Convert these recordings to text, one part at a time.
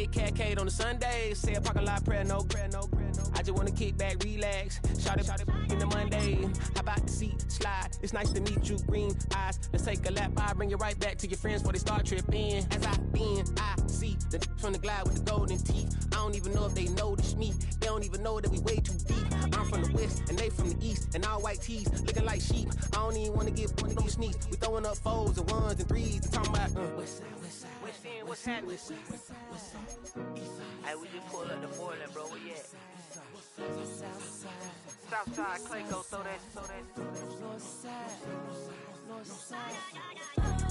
get cat on the Sundays. Say a parking lot prayer, no prayer, no prayer, no. I just wanna kick back, relax. Shout it in the Monday. How about the seat slide? It's nice to meet you, green eyes. Let's take a lap. I bring you right back to your friends before they start tripping. As I see the from the glide with the golden teeth. I don't even know if they notice me. They don't even know that we way too deep. I'm from the west and they from the east, and all white tees looking like sheep. I don't even wanna get one of them sneaks. We throwing up fours and ones and threes. And talking about what's happening? Hey, we just pulled up the Portland, bro. Where you at? Southside, Clayco, throw that.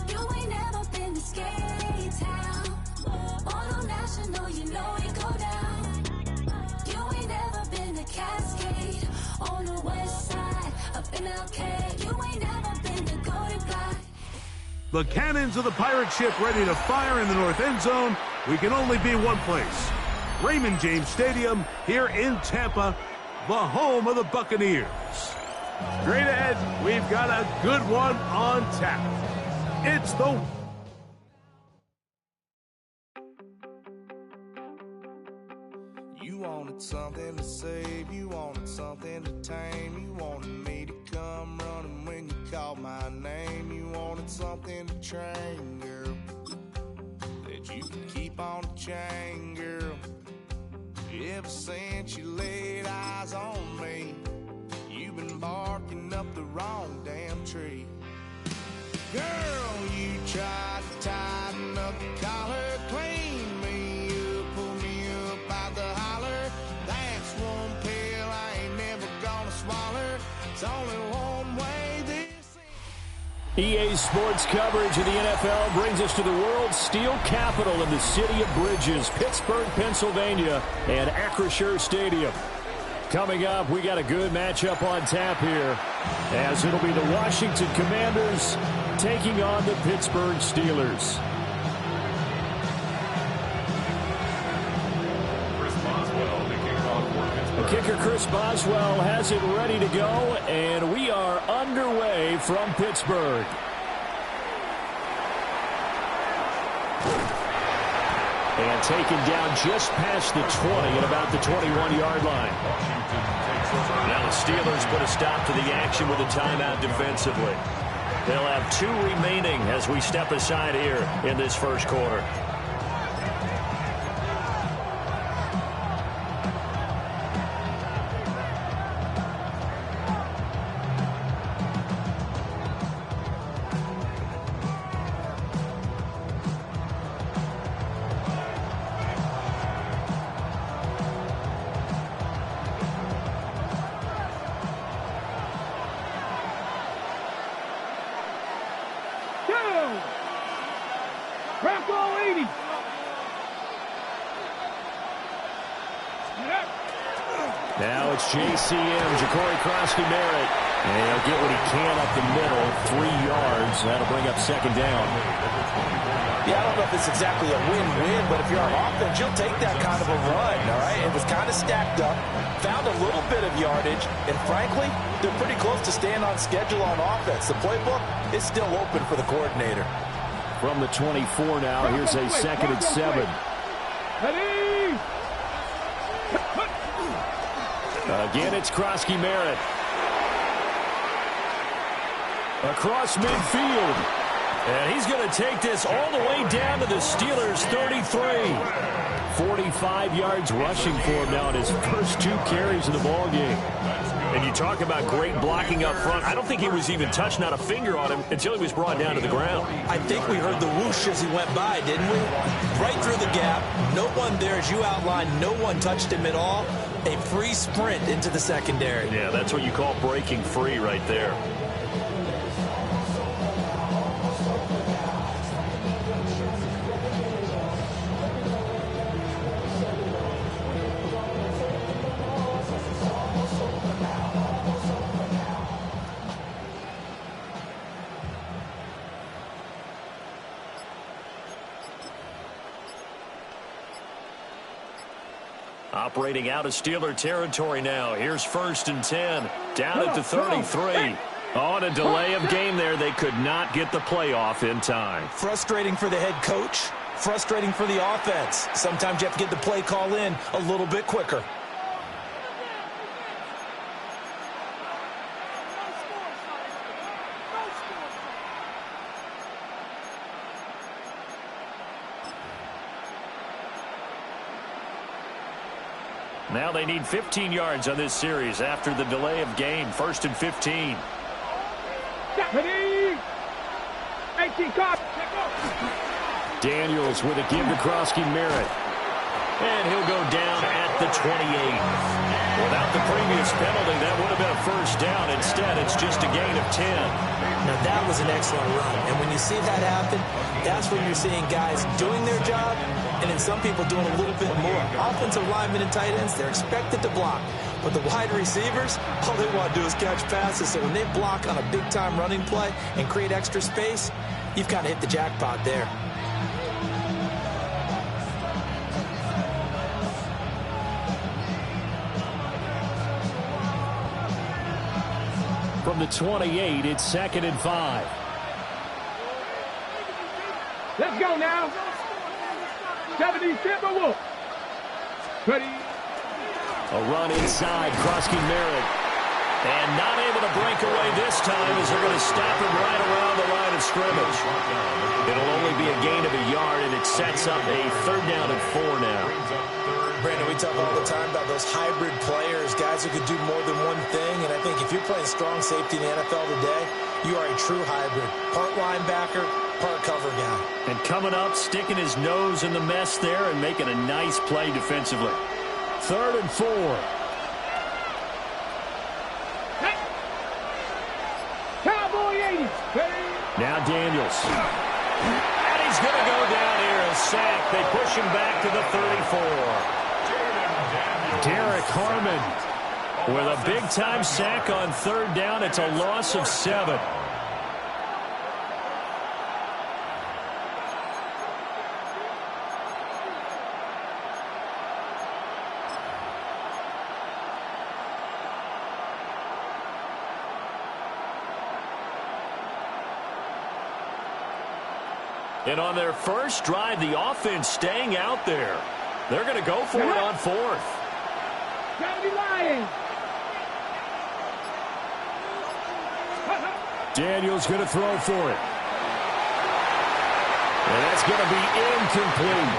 You ain't never been to Skate Town. Auto National, you know it go down. You ain't never been to Cascade. On the west side, up in LK. You ain't never been to Golden Glide. The cannons of the pirate ship ready to fire in the north end zone. We can only be one place. Raymond James Stadium here in Tampa, the home of the Buccaneers. Straight ahead, we've got a good one on tap. It's the... You wanted something to save, you wanted something to tame, you wanted me to come running when you called my name, you wanted something to train, girl, that you could keep on the chain, girl. Ever since you laid eyes on me, you've been barking up the wrong damn tree. Girl, you tried to tighten up the collar, clean me up, pull me up out the holler. That's one pill I ain't never gonna swallow. It's only one way this EA Sports coverage of the NFL brings us to the world's steel capital in the city of Bridges, Pittsburgh, Pennsylvania, and Acrisure Stadium. Coming up, we got a good matchup on tap here, as it'll be the Washington Commanders taking on the Pittsburgh Steelers. The kicker, Chris Boswell, has it ready to go, and we are underway from Pittsburgh. And taken down just past the 20 at about the 21-yard line. Now the Steelers put a stop to the action with a timeout defensively. They'll have 2 remaining as we step aside here in this first quarter. Now it's JCM, Ja'Cory Crosby-Merritt. And he'll get what he can up the middle, 3 yards. That'll bring up second down. Yeah, I don't know if it's exactly a win-win, but if you're on offense, you'll take that kind of a run, all right? It was kind of stacked up, found a little bit of yardage, and frankly, they're pretty close to staying on schedule on offense. The playbook is still open for the coordinator. From the 24 now, here's a 2nd and 7. Again, it's Crosby-Merritt. Across midfield. And he's going to take this all the way down to the Steelers' 33. 45 yards rushing for him now in his first 2 carries of the ballgame. And you talk about great blocking up front. I don't think he was even touched, not a finger on him, until he was brought down to the ground. I think we heard the whoosh as he went by, didn't we? Right through the gap. No one there, as you outlined. No one touched him at all. A free sprint into the secondary. Yeah, that's what you call breaking free right there. Operating out of Steeler territory now. Here's 1st and 10. Down at the 33. On a delay of game there. They could not get the playoff in time. Frustrating for the head coach. frustrating for the offense. Sometimes you have to get the play call in a little bit quicker. Now they need 15 yards on this series after the delay of game. 1st and 15. Daniels with a give to Krosky Merritt. And he'll go down at the 28. Without the previous penalty, that would have been a first down. Instead, it's just a gain of 10. Now, that was an excellent run. And when you see that happen, that's when you're seeing guys doing their job and then some people doing a little bit more. Offensive linemen and tight ends, they're expected to block. But the wide receivers, all they want to do is catch passes. So when they block on a big-time running play and create extra space, you've kind of hit the jackpot there. From the 28, it's 2nd and 5. Let's go now. 70 Timberwolves. Ready. A run inside, Krosky Merritt. And not able to break away this time as they're going to stop him right around the line of scrimmage. It'll only be a gain of a yard, and it sets up a 3rd down and 4 now. Brandon, we talk all the time about those hybrid players, guys who could do more than one thing. And I think if you're playing strong safety in the NFL today, you are a true hybrid. Part linebacker, part cover guy. And coming up, sticking his nose in the mess there and making a nice play defensively. 3rd and 4. Cowboy 80. Now Daniels. And he's going to go down here, a sack. They push him back to the 34. Derek Harmon with a big-time sack on 3rd down. It's a loss of 7. And on their first drive, the offense staying out there. They're going to go for it on 4th. Daniels going to throw for it. And that's going to be incomplete.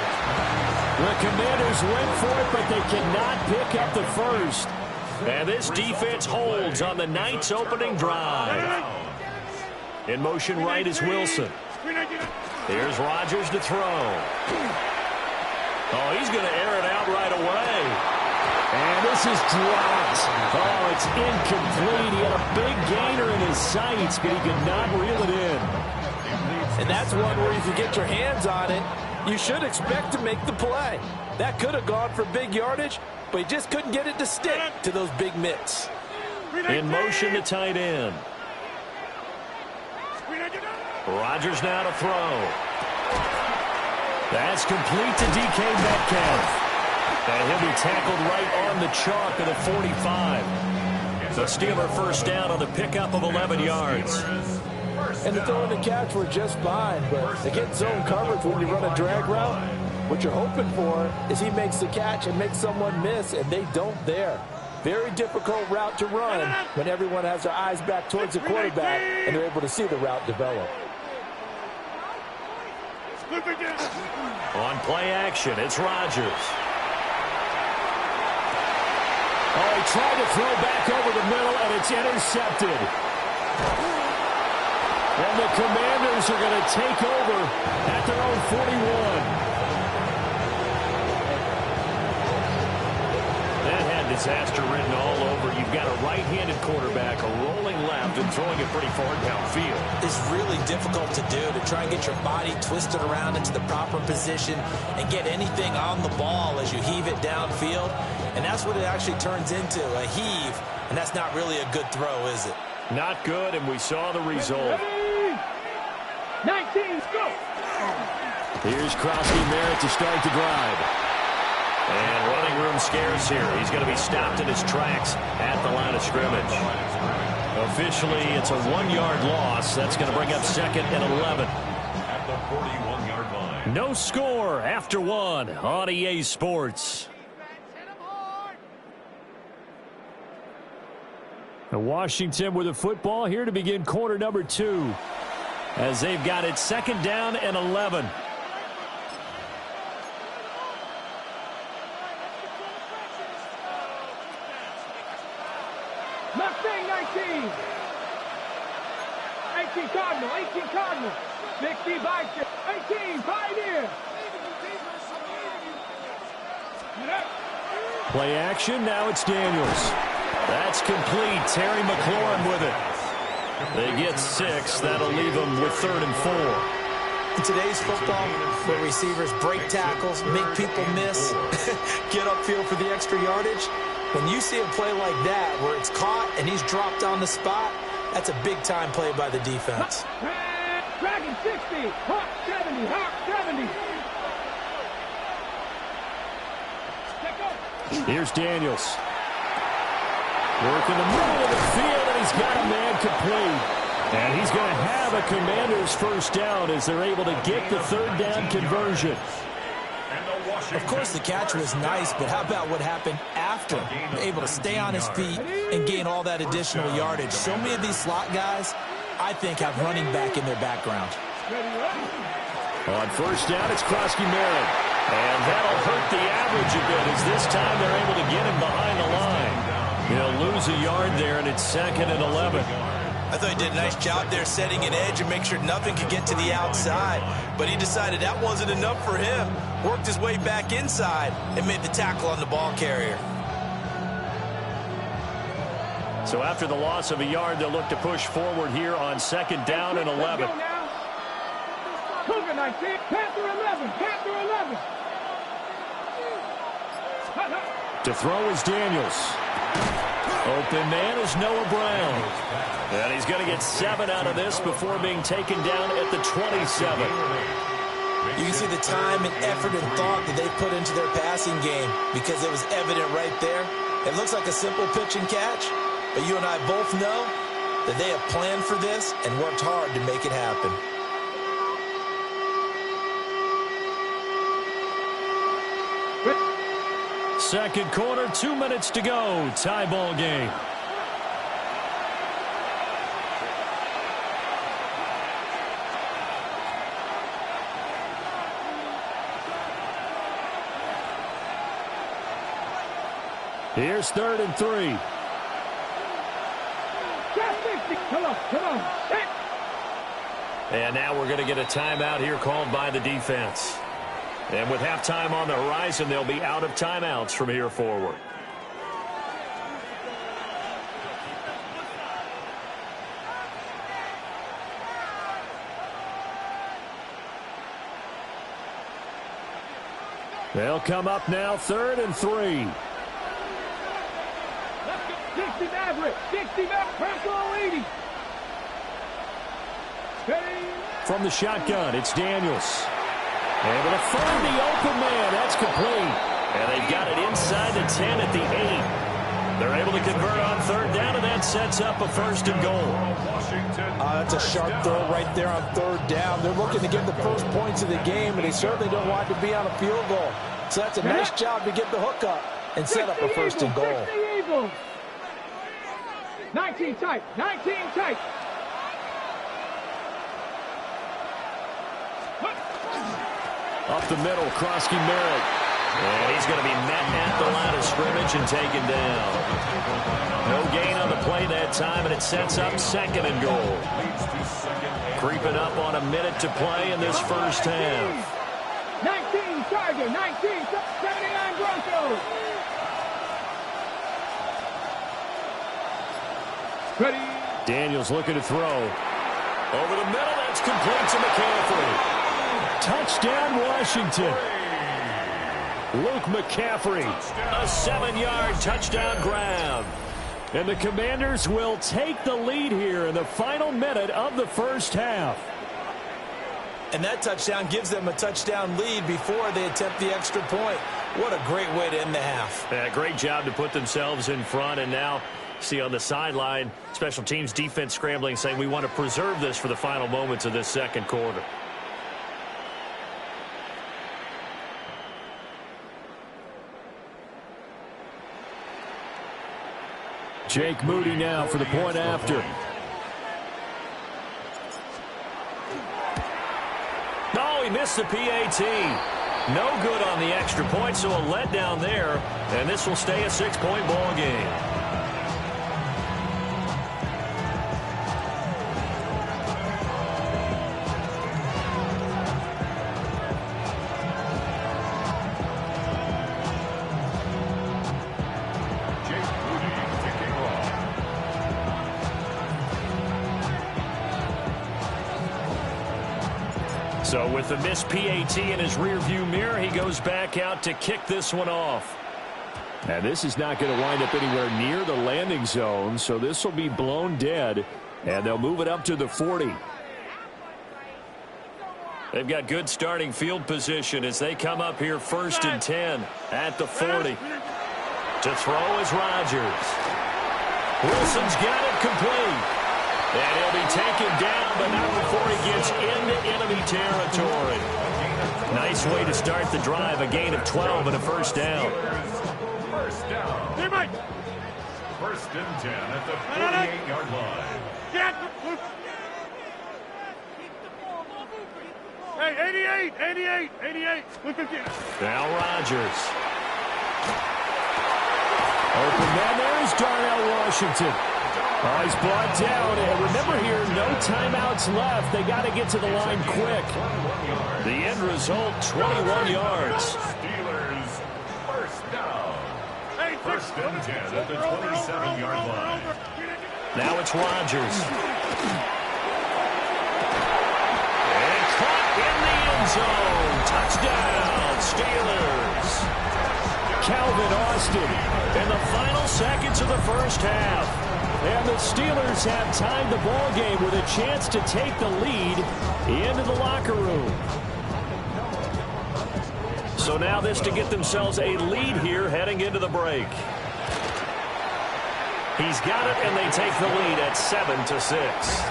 The Commanders went for it, but they cannot pick up the first. And this defense holds on the Knights' opening drive. In motion right is Wilson. Here's Rodgers to throw. Oh, he's going to air it out right away. And this is dropped. Oh, it's incomplete. He had a big gainer in his sights, but he could not reel it in. And that's one where if you get your hands on it, you should expect to make the play. That could have gone for big yardage, but he just couldn't get it to stick to those big mitts. In motion, the tight end. Rodgers now to throw. That's complete to DK Metcalf. And he'll be tackled right on the chalk of the 45. The Steeler first down on the pickup of 11 yards. And the throw and the catch were just fine, but against zone coverage when you run a drag route, what you're hoping for is he makes the catch and makes someone miss, and they don't there. Very difficult route to run when everyone has their eyes back towards the quarterback and they're able to see the route develop. On play action, it's Rodgers. Oh, he tried to throw back over the middle, and it's intercepted. And the Commanders are going to take over at their own 41. That had disaster written all over. You've got a right-handed quarterback, a rolling left, and throwing it pretty far downfield. It's really difficult to do, to try and get your body twisted around into the proper position and get anything on the ball as you heave it downfield. And that's what it actually turns into, a heave. And that's not really a good throw, is it? Not good, and we saw the result. 19, go! Here's Krosky Merritt to start the drive. And running room scarce here. He's going to be stopped in his tracks at the line of scrimmage. Officially, it's a 1-yard loss. That's going to bring up 2nd and 11. At the 41-yard line. No score after one on EA Sports. Washington with the football here to begin quarter number 2 as they've got it 2nd down and 11. Mustang 19. 18 Cardinal, 18 Cardinal. 60 Bison, 18 Pioneer. Play action, now it's Daniels. That's complete. Terry McLaurin with it. They get 6. That'll leave them with 3rd and 4. In today's football, where receivers break tackles, make people miss, get upfield for the extra yardage, when you see a play like that where it's caught and he's dropped on the spot, that's a big-time play by the defense. Dragon 60, Hawk 70, Hawk 70. Here's Daniels. Working the middle of the field, and he's got a man complete. And he's going to have a Commanders first down as they're able to get the 3rd down conversion. Of course, the catch was nice, but how about what happened after? Able to stay on his feet and gain all that additional yardage. So many of these slot guys, I think, have running back in their background. On first down, it's Krosky-Merritt. And that'll hurt the average a bit as this time they're able to get him behind the line. He'll lose a yard there, and it's 2nd and 11. I thought he did a nice job there setting an edge and make sure nothing could get to the outside. But he decided that wasn't enough for him. Worked his way back inside and made the tackle on the ball carrier. So after the loss of a yard, they'll look to push forward here on 2nd down and 11. Cougar 19, Panther 11, Panther 11. To throw is Daniels. Open man is Noah Brown. And he's going to get 7 out of this before being taken down at the 27. You can see the time and effort and thought that they put into their passing game because it was evident right there. It looks like a simple pitch and catch, but you and I both know that they have planned for this and worked hard to make it happen. Second quarter, 2 minutes to go. Tie ball game. Here's 3rd and 3. Come on, come on. And now we're going to get a timeout here called by the defense. And with halftime on the horizon, they'll be out of timeouts from here forward. They'll come up now, 3rd and 3. 60 Maverick, 60 Maverick, personal 80. From the shotgun, it's Daniels. Able to find the open man. That's complete. And they've got it inside the 10 at the 8. They're able to convert on 3rd down, and that sets up a 1st and goal. That's a sharp throw right there on 3rd down. They're looking to get the first points of the game, and they certainly don't want to be on a field goal. So that's a nice job to get the hook up and set up a 1st and goal. 19 tight, 19 tight. Up the middle, Krosky-Merritt. And he's going to be met at the line of scrimmage and taken down. No gain on the play that time, and it sets up 2nd and goal. Creeping up on a minute to play in this first half. 19 Charger, 19, 79 Broncos. Ready. Daniels looking to throw. Over the middle, that's complete to McCaffrey. Touchdown, Washington. Luke McCaffrey, a 7-yard touchdown grab. And the Commanders will take the lead here in the final minute of the first half. And that touchdown gives them a touchdown lead before they attempt the extra point. What a great way to end the half. Yeah, great job to put themselves in front, and now see on the sideline, special teams defense scrambling, saying we want to preserve this for the final moments of this second quarter. Jake Moody now for the point after. No, he missed the PAT. No good on the extra point, so a letdown there. And this will stay a 6-point ball game. So with the missed PAT in his rearview mirror, he goes back out to kick this one off. And this is not going to wind up anywhere near the landing zone, so this will be blown dead, and they'll move it up to the 40. They've got good starting field position as they come up here 1st and 10 at the 40. To throw is Rodgers. Wilson's got it complete. And he'll be taken down, but not before he gets into enemy territory. Nice way to start the drive. A gain of 12 and a first down. First down. 1st and 10 at the 48-yard line. Hey, 88. Look at you. Now Rodgers. Open man, there's Darnell Washington. Oh, he's brought down, and remember here, no timeouts left. They got to get to the line quick. The end result, 21 yards. Steelers, first down. 1st and 10 at the 27-yard line. Now it's Rodgers. And caught in the end zone. Touchdown, Steelers. Calvin Austin in the final seconds of the first half. And the Steelers have tied the ball game with a chance to take the lead into the locker room. So now this to get themselves a lead here heading into the break. He's got it, and they take the lead at 7-6.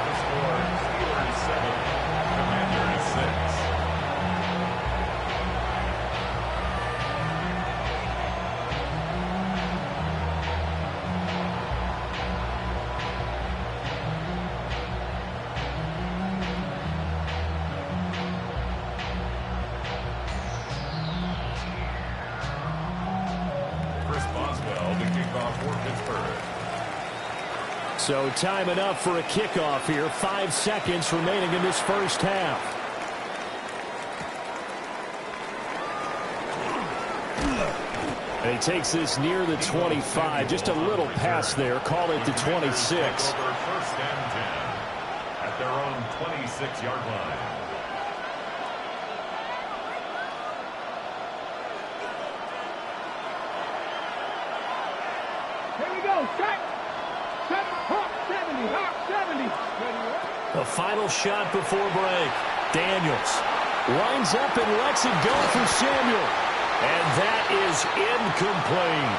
So time enough for a kickoff here. 5 seconds remaining in this first half. And he takes this near the 25. Just a little pass there. Call it the 26. 1st and 10 at their own 26-yard line. Here we go. Check. Hawk 70. The final shot before break. Daniels lines up and lets it go for Samuel. And that is incomplete.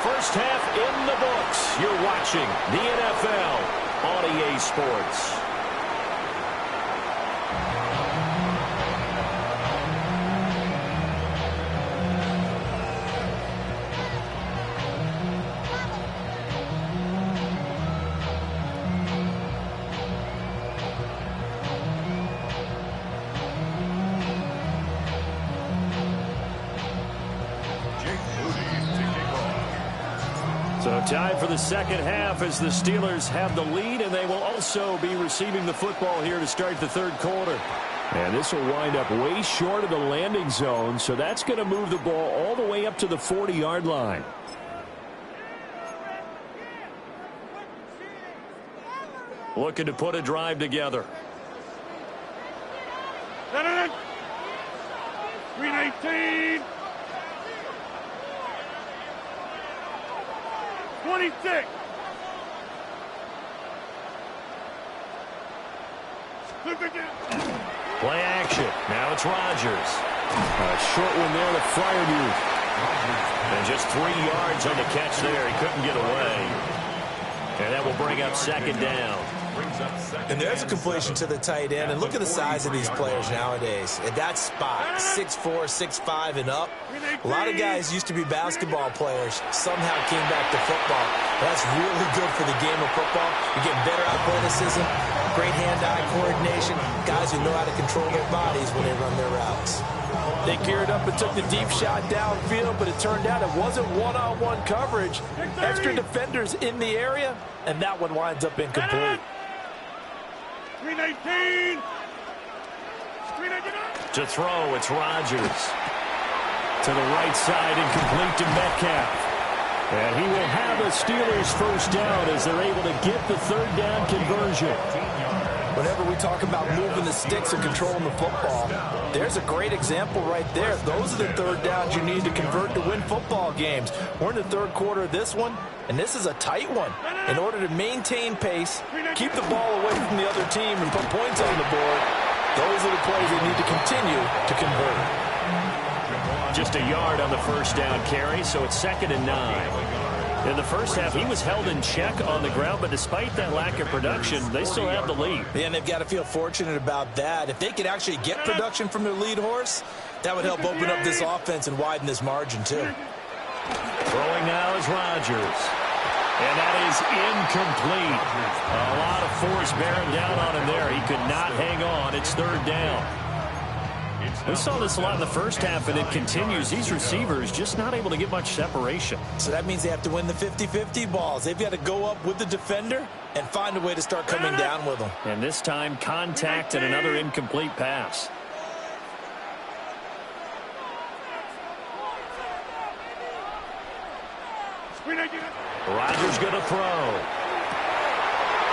First half in the books. You're watching the NFL on EA Sports. So time for the second half as the Steelers have the lead, and they will also be receiving the football here to start the third quarter. And this will wind up way short of the landing zone, so that's going to move the ball all the way up to the 40-yard line. Looking to put a drive together. 319. 26. Play action. Now it's Rodgers. A short one there to Freiermuth. And just 3 yards on the catch there. He couldn't get away. And that will bring up second down. And there's a completion to the tight end. And look at the size of these players nowadays. At that spot, 6'4", 6'5", and up. A lot of guys used to be basketball players, somehow came back to football. That's really good for the game of football. You're getting better athleticism, great hand-eye coordination, guys who know how to control their bodies when they run their routes. They geared up and took the deep shot downfield, but it turned out it wasn't one-on-one coverage. Extra defenders in the area, and that one winds up incomplete. 319. To throw, it's Rodgers. To the right side, incomplete to Metcalf. And he will have a Steelers first down as they're able to get the third down conversion. Whenever we talk about moving the sticks and controlling the football, there's a great example right there. Those are the third downs you need to convert to win football games. We're in the third quarter of this one, and this is a tight one. In order to maintain pace, keep the ball away from the other team, and put points on the board, those are the plays they need to continue to convert. Just a yard on the first down carry, so it's 2nd and 9. In the first half, he was held in check on the ground, but despite that lack of production, they still have the lead. Yeah, and they've got to feel fortunate about that. If they could actually get production from their lead horse, that would help open up this offense and widen this margin, too. Throwing now is Rodgers. And that is incomplete. A lot of force bearing down on him there. He could not hang on. It's 3rd down. We saw this a lot in the first half, and it continues. These receivers just not able to get much separation. So that means they have to win the 50-50 balls. They've got to go up with the defender and find a way to start coming down with them. And this time, contact and another incomplete pass. Rodgers going to throw.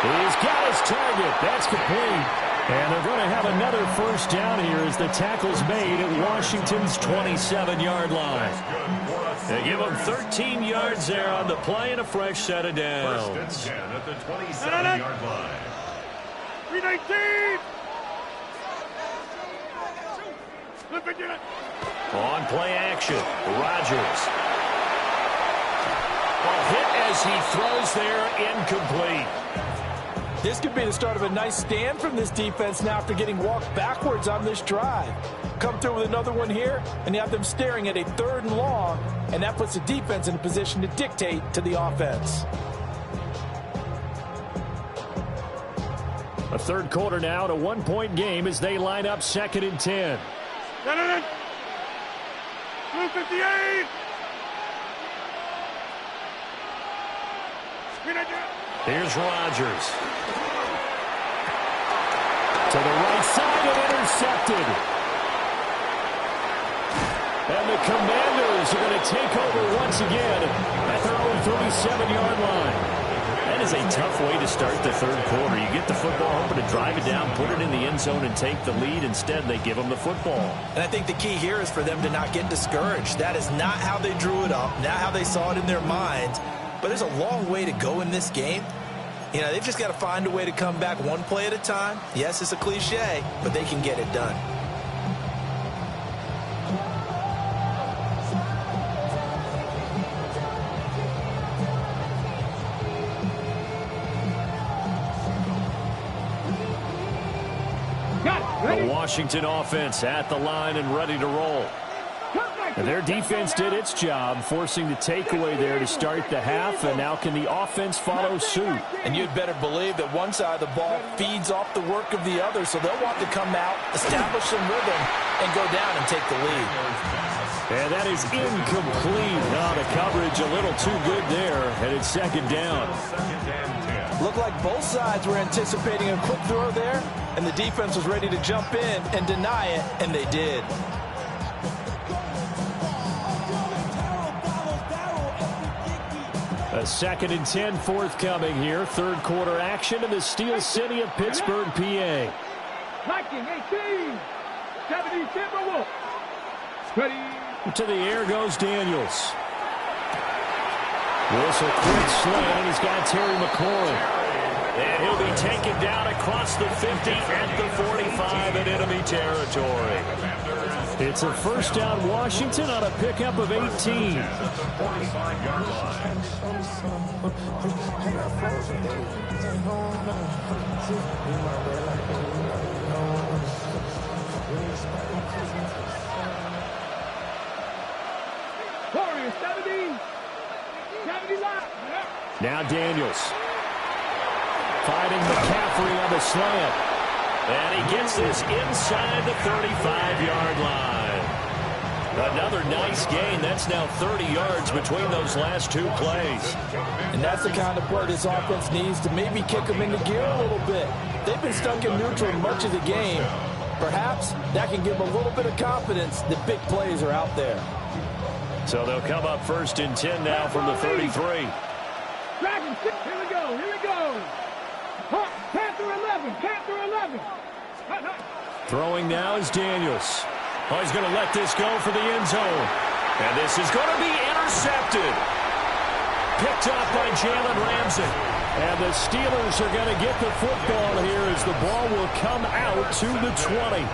He's got his target. That's complete. And they're going to have another first down here as the tackle's made at Washington's 27-yard line. They give them 13 yards there on the play and a fresh set of downs. 1st and 10 at the 27-yard line. 319. On play action, Rodgers. Well, hit as he throws there, incomplete. This could be the start of a nice stand from this defense now after getting walked backwards on this drive. Come through with another one here, and you have them staring at a 3rd and long, and that puts the defense in a position to dictate to the offense. A third quarter now at a 1-point game as they line up 2nd and 10. 258. Here's Rodgers. To the right side and intercepted. And the Commanders are going to take over once again at their own 37-yard line. That is a tough way to start the third quarter. You get the football, hoping to drive it down, put it in the end zone, and take the lead. Instead, they give them the football. And I think the key here is for them to not get discouraged. That is not how they drew it up, not how they saw it in their minds. But there's a long way to go in this game. You know, they've just got to find a way to come back one play at a time. Yes, it's a cliche, but they can get it done. The Washington offense at the line and ready to roll. And their defense did its job, forcing the takeaway there to start the half, and now can the offense follow suit? And you'd better believe that one side of the ball feeds off the work of the other, so they'll want to come out, establish some rhythm, and go down and take the lead. And that is incomplete. Now the coverage a little too good there, and it's 2nd down. Looked like both sides were anticipating a quick throw there, and the defense was ready to jump in and deny it, and they did. A 2nd and 10 forthcoming here. Third quarter action in the Steel City of Pittsburgh, PA. Viking 18. 70 Timberwolves. Ready. To the air goes Daniels. This a quick slant, and he's got Terry McLaurin. And he'll be taken down across the 50 at the 45 in enemy territory. It's a first down Washington on a pickup of 18. At the 45-yard line. Warriors, 70 left. Now Daniels. Fighting McCaffrey on the slant. And he gets this inside the 35-yard line. Another nice gain. That's now 30 yards between those last two plays. And that's the kind of play this offense needs to maybe kick them into gear a little bit. They've been stuck in neutral much of the game. Perhaps that can give them a little bit of confidence that big plays are out there. So they'll come up 1st and 10 now from the 33. Dragon 6, here we go. Panther 11. Throwing now is Daniels. Oh, he's going to let this go for the end zone. And this is going to be intercepted. Picked up by Jalen Ramsey. And the Steelers are going to get the football here as the ball will come out to the 20.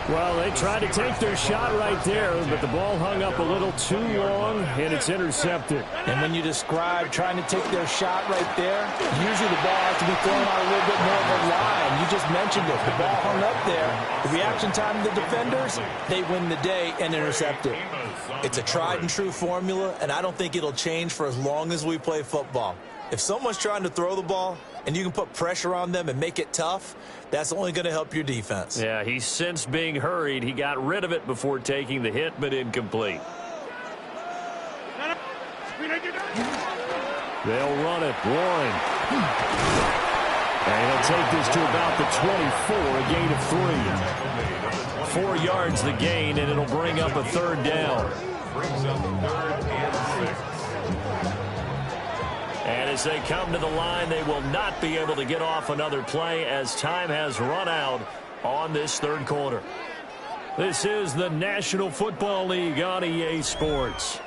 Well, they tried to take their shot right there, but the ball hung up a little too long, and it's intercepted. And when you describe trying to take their shot right there, usually the ball has to be thrown out a little bit more of a line. You just mentioned it. The ball hung up there. The reaction time of the defenders, they win the day and intercept it. It's a tried and true formula, and I don't think it'll change for as long as we play football. If someone's trying to throw the ball and you can put pressure on them and make it tough, that's only going to help your defense. Yeah, he sensed being hurried. He got rid of it before taking the hit, but incomplete. They'll run it. Warren. And he'll take this to about the 24, a gain of 3. 4 yards the gain, and it'll bring up a 3rd down. Brings up 3rd and 6. And as they come to the line, they will not be able to get off another play as time has run out on this 3rd quarter. This is the National Football League on EA Sports.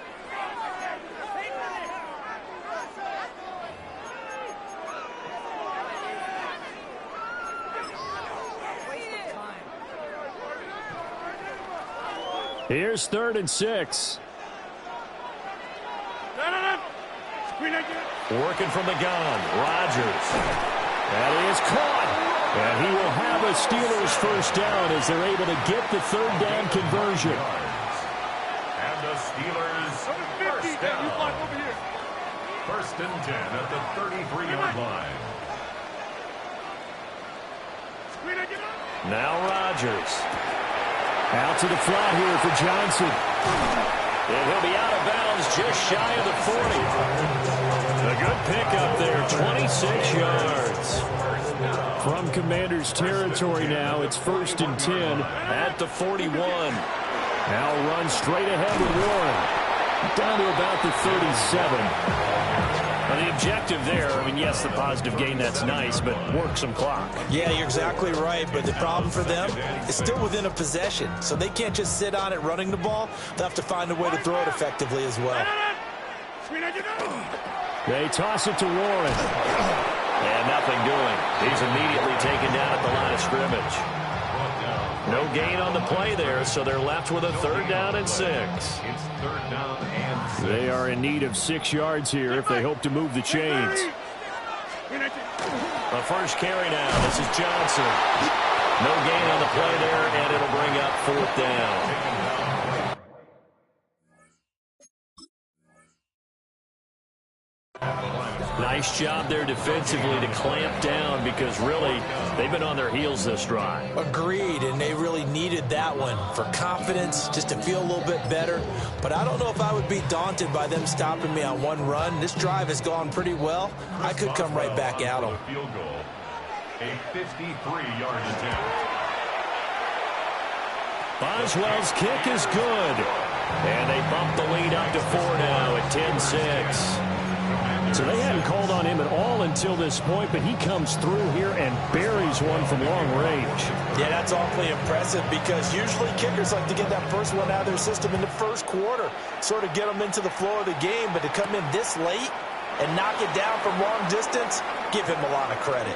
Here's 3rd and 6. Working from the gun, Rodgers. And he is caught. And he will have a Steelers first down as they're able to get the 3rd down conversion. And the Steelers first down. 1st and 10 at the 33-yard line. Now Rodgers. Out to the flat here for Johnson. And he'll be out of bounds just shy of the 40. A good pickup there, 26 yards. From Commander's territory now, it's 1st and 10 at the 41. Now run straight ahead with Warren. Down to about the 37. Well, the objective there, I mean, yes, the positive gain, that's nice, but work some clock. Yeah, you're exactly right, but the problem for them is still within a possession, so they can't just sit on it running the ball. They'll have to find a way to throw it effectively as well. They toss it to Warren. And nothing doing. He's immediately taken down at the line of scrimmage. No gain on the play there, so they're left with a 3rd down and 6. It's 3rd down and 6. They are in need of 6 yards here if they hope to move the chains. The first carry now. This is Johnson. No gain on the play there, and it'll bring up 4th down. Nice job there defensively to clamp down because really they've been on their heels this drive. Agreed, and they really needed that one for confidence, just to feel a little bit better. But I don't know if I would be daunted by them stopping me on one run. This drive has gone pretty well. I could come right back at them. Field goal, a 53-yard attempt. Boswell's kick is good. And they bump the lead up to 4 now at 10-6. So they hadn't called on him at all until this point, but he comes through here and buries one from long range. Yeah, that's awfully impressive because usually kickers like to get that first one out of their system in the 1st quarter, sort of get them into the flow of the game, but to come in this late and knock it down from long distance, give him a lot of credit.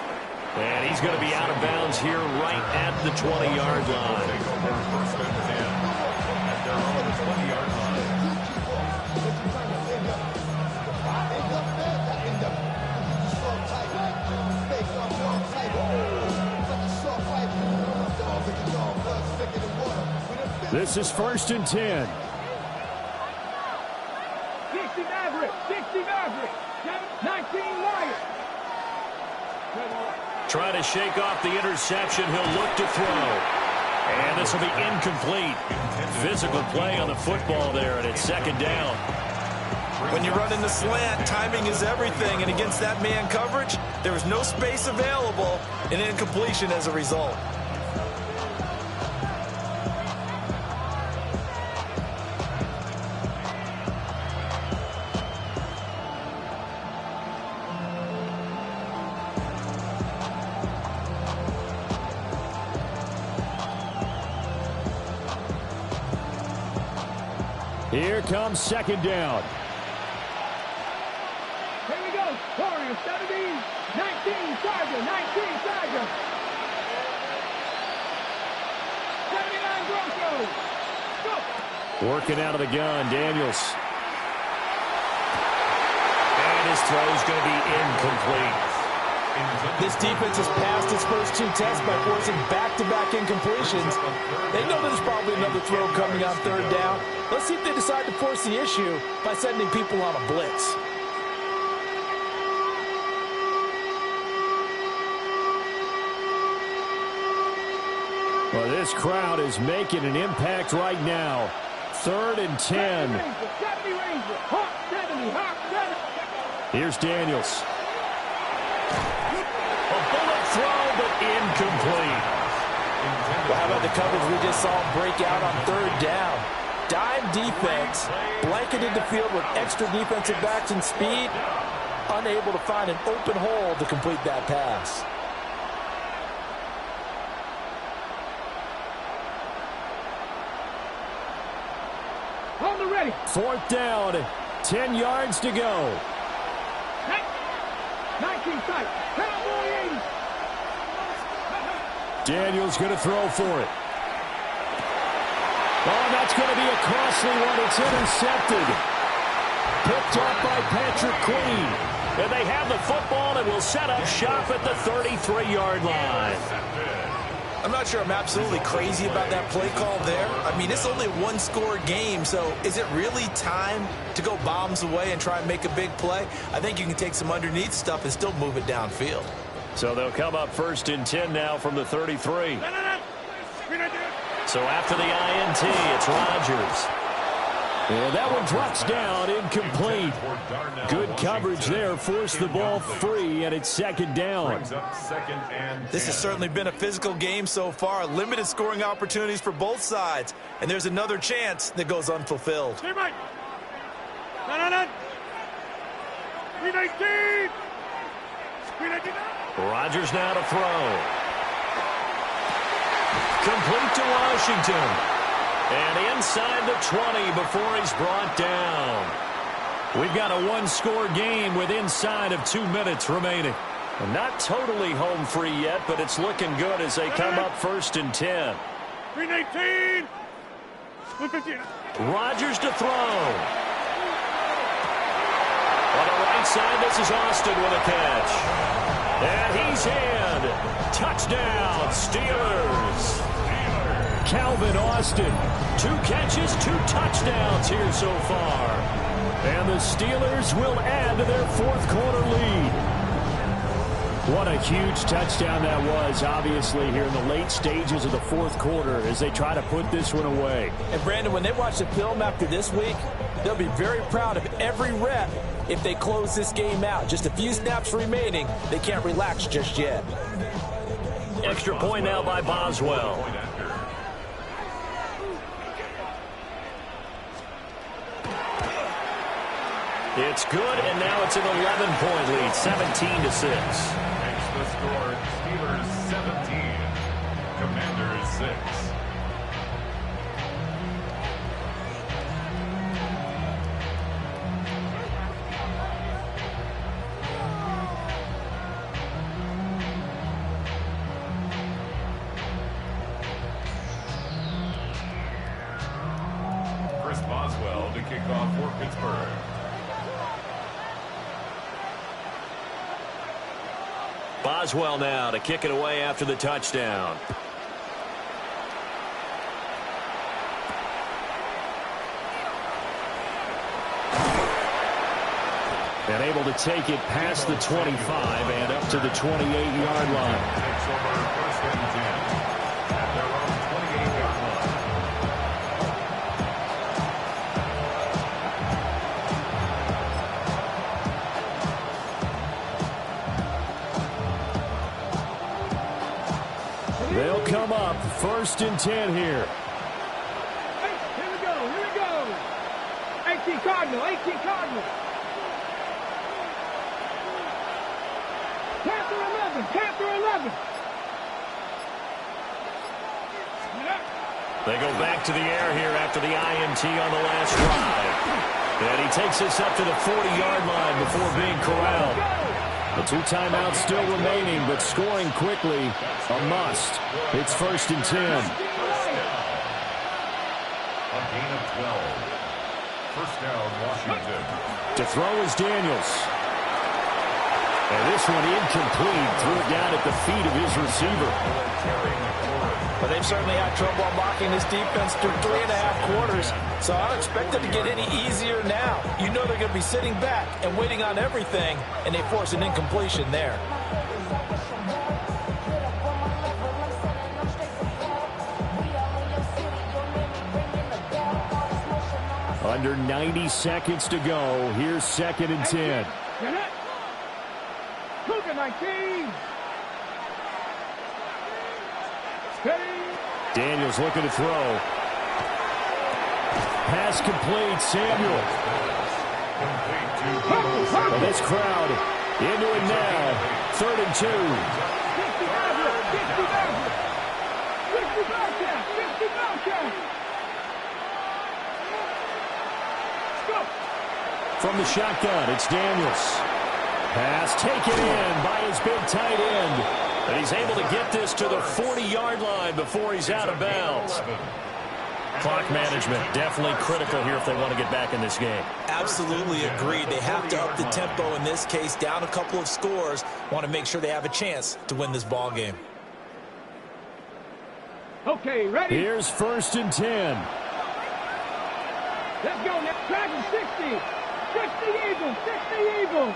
And he's going to be out of bounds here right at the 20-yard line. This is 1st and 10. 60 Maverick, 19 Lions. Trying to shake off the interception. He'll look to throw. And this will be incomplete. Physical play on the football there, and it's 2nd down. When you run in the slant, timing is everything, and against that man coverage, there was no space available, and incompletion as a result. Here comes 2nd down. Here we go. Warriors 17, 19 Charger, 19 Charger. 79 Broncos. Go. Working out of the gun, Daniels. And his throw is going to be incomplete. This defense has passed its first 2 tests by forcing back-to-back incompletions. They know there's probably another throw coming on 3rd down. Let's see if they decide to force the issue by sending people on a blitz. Well, this crowd is making an impact right now. 3rd and 10. 70 Ranger, Hawk 70, Hawk 70. Here's Daniels. A bullet throw, but incomplete. Well, how about the coverage we just saw break out on 3rd down? Dime defense, blanketed the field with extra defensive backs and speed, unable to find an open hole to complete that pass. On the ready. 4th down, 10 yards to go. 19 sight, Cowboy 80. Daniels going to throw for it. Oh, that's going to be a costly one. It's intercepted. Picked up by Patrick Queen. And they have the football and will set up shop at the 33-yard line. I'm not sure I'm absolutely crazy about that play call there. I mean, it's only a 1-score game, so is it really time to go bombs away and try and make a big play? I think you can take some underneath stuff and still move it downfield. So they'll come up 1st and 10 now from the 33. So after the INT, it's Rodgers. And that one drops down, incomplete. Good coverage there, forced the ball free, and it's 2nd down. This has certainly been a physical game so far. Limited scoring opportunities for both sides. And there's another chance that goes unfulfilled. 319. Rodgers now to throw. Complete to Washington. And inside the 20 before he's brought down. We've got a 1-score game with inside of 2 minutes remaining. And not totally home free yet, but it's looking good as they come up 1st and 10. 319. 115. Rodgers to throw. On the right side, this is Austin with a catch. And he's in. Touchdown, Steelers. Calvin Austin, 2 catches, 2 touchdowns here so far. And the Steelers will add to their 4th quarter lead. What a huge touchdown that was, obviously, here in the late stages of the 4th quarter as they try to put this one away. And, Brandon, when they watch the film after this week, they'll be very proud of every rep if they close this game out. Just a few snaps remaining. They can't relax just yet. Extra point now by Boswell. It's good, and now it's an 11-point lead, 17-6. Makes the score Steelers 17, Commanders 6. Chris Boswell to kick off for Pittsburgh. Boswell now to kick it away after the touchdown. And able to take it past the 25 and up to the 28-yard line. Takes over first and 10 at their own 28-yard line. They'll come up first and 10 here. Hey, here we go, here we go. 18 Cardinal, 18 Cardinal. Panther 11. They go back to the air here after the INT on the last drive. And he takes this up to the 40-yard line before being corralled. The 2 timeouts still remaining, but scoring quickly, a must. It's first and 10. A gain of 12. First down, Washington. To throw is Daniels. And this one incomplete. Threw it down at the feet of his receiver. But they've certainly had trouble unlocking this defense through 3.5 quarters. So I don't expect it to get any easier now. You know they're going to be sitting back and waiting on everything, and they force an incompletion there. Under 90 seconds to go. Here's second and 10. Cougar 19. Daniels looking to throw. Pass complete. Samuel. Well, this crowd into it now. Third and 2. 50 From the shotgun, it's Daniels. Pass taken in by his big tight end. And he's able to get this to the 40-yard line before he's out of bounds. Clock management definitely critical here if they want to get back in this game. Absolutely agreed. They have to up the tempo in this case. Down a couple of scores. Want to make sure they have a chance to win this ball game. Okay, ready? Here's first and 10. Let's go. Next Dragon 60. 60 Eagles. 60 Eagles.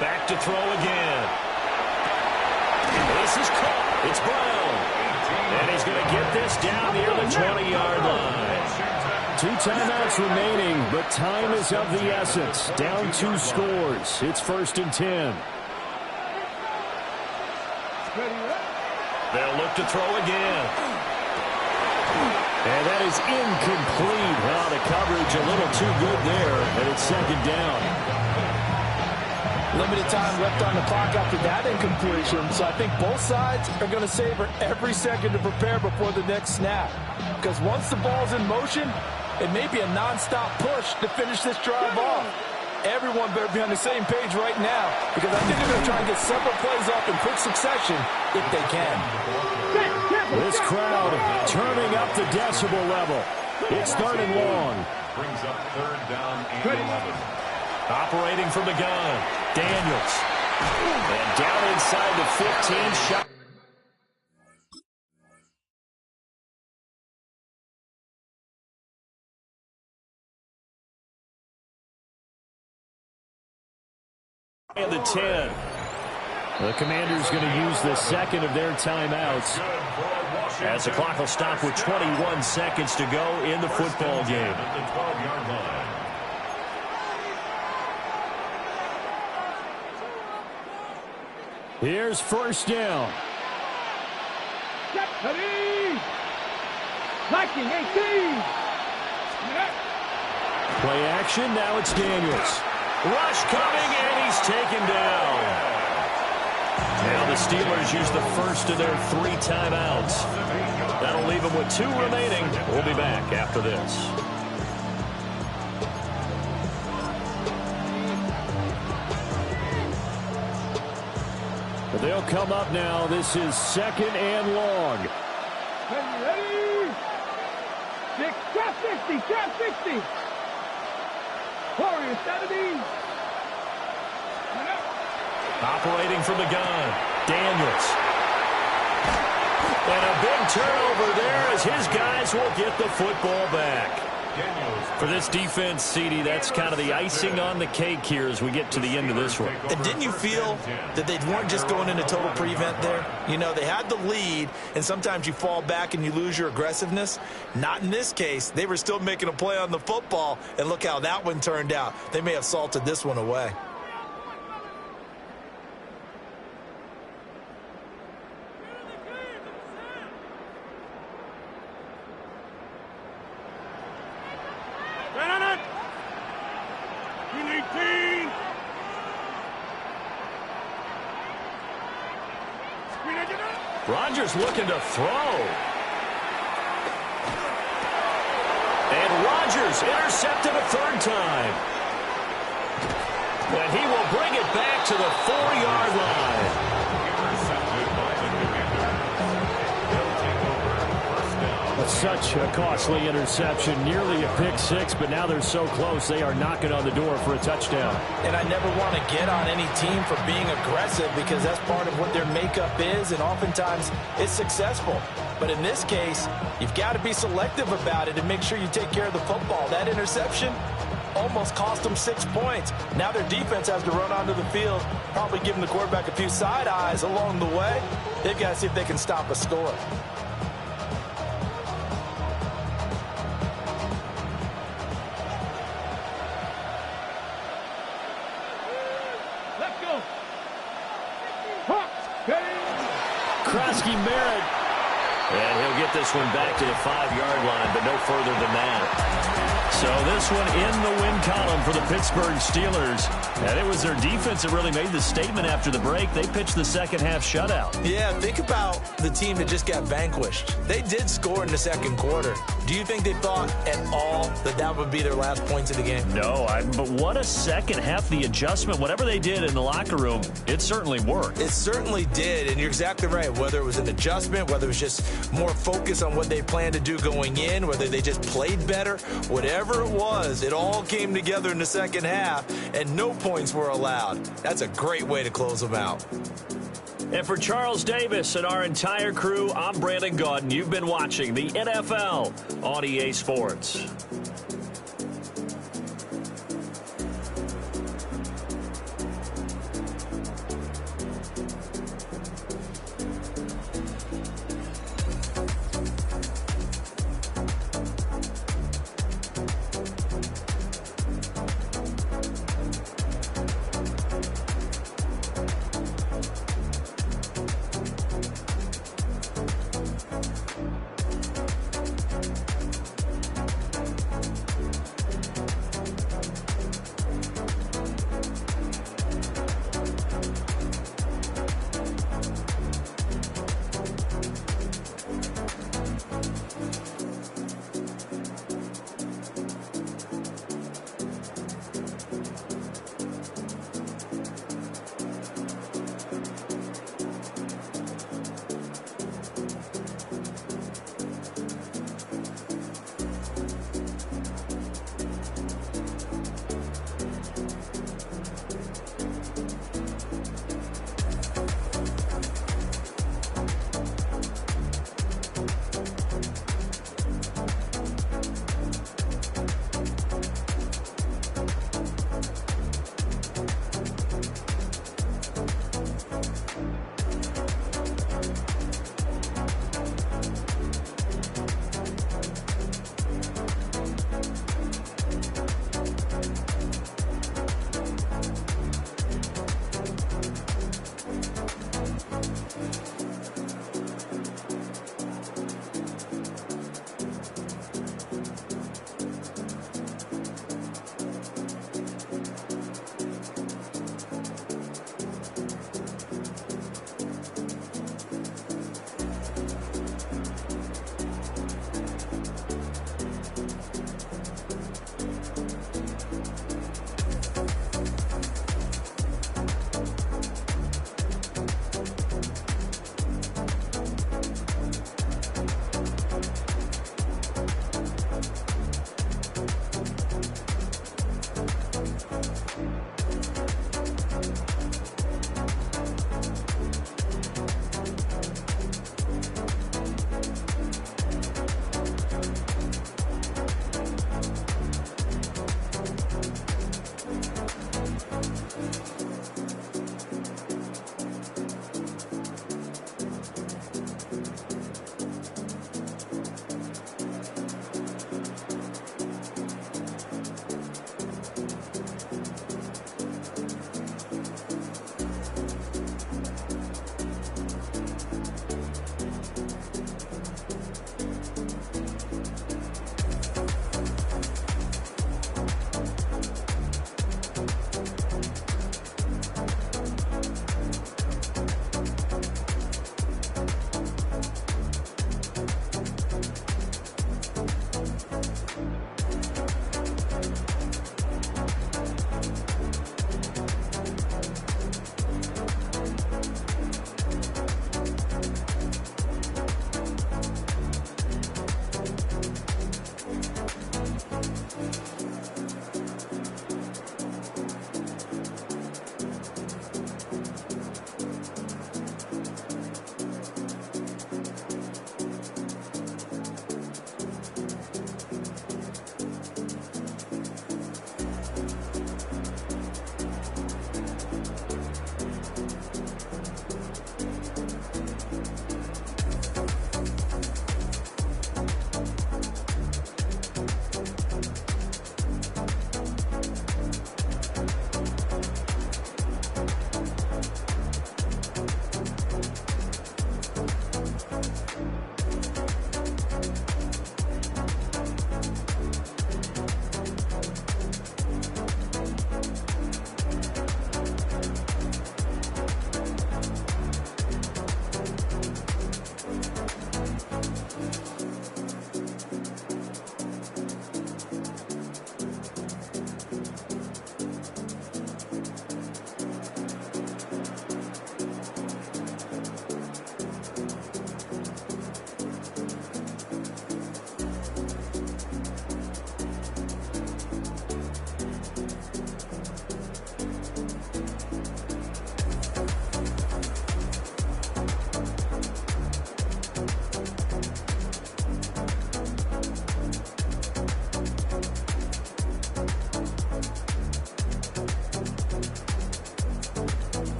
Back to throw again. This is caught. It's Brown. And he's going to get this down near the 20-yard line. 2 timeouts remaining, but time is of the essence. Down 2 scores. It's first and 10. They'll look to throw again. And that is incomplete. Well, the coverage a little too good there, and it's second down. Limited time left on the clock after that incompletion, so I think both sides are going to savor every second to prepare before the next snap. Because once the ball's in motion, it may be a non-stop push to finish this drive off. Everyone better be on the same page right now, because I think they're going to try and get several plays off in quick succession if they can. This crowd turning up the decibel level. It's third and long. Brings up third down and 11. Operating from the gun, Daniels. And down inside the 15 shot. And the 10. The Commanders going to use the second of their timeouts as the clock will stop with 21 seconds to go in the football game. At the 12-yard line. Here's first down. Viking 18. Play action, now it's Daniels. Rush coming, and he's taken down. Now the Steelers use the first of their 3 timeouts. That'll leave them with 2 remaining. We'll be back after this. They'll come up now. This is second and long. Ready? 50. 60. Warriors 70. Operating from the gun, Daniels. And a big turnover there as his guys will get the football back. For this defense, CD, that's kind of the icing on the cake here as we get to the end of this one. And didn't you feel that they weren't just going into total prevent there? You know, they had the lead, and sometimes you fall back and you lose your aggressiveness. Not in this case. They were still making a play on the football, and look how that one turned out. They may have salted this one away. Rodgers looking to throw. And Rodgers intercepted a third time. And he will bring it back to the 4-yard line. Such a costly interception, nearly a pick six, but now they're so close they are knocking on the door for a touchdown. And I never want to get on any team for being aggressive because that's part of what their makeup is, and oftentimes it's successful. But in this case, you've got to be selective about it and make sure you take care of the football. That interception almost cost them 6 points. Now their defense has to run onto the field, probably giving the quarterback a few side eyes along the way. They've got to see if they can stop a score. Krosky Merritt. And he'll get this one back to the 5-yard line, but no further than that. So this one in the win column for the Pittsburgh Steelers. And it was their defense that really made the statement after the break. They pitched the second-half shutout. Yeah, think about the team that just got vanquished. They did score in the second quarter. Do you think they thought at all that that would be their last points of the game? No, but what a second half. The adjustment, whatever they did in the locker room, it certainly worked. It certainly did, and you're exactly right. Whether it was an adjustment, whether it was just more focus on what they planned to do going in, whether they just played better, whatever it was, it all came together in the second half, and no points were allowed. That's a great way to close them out. And for Charles Davis and our entire crew, I'm Brandon Gaudin. You've been watching the NFL on EA Sports.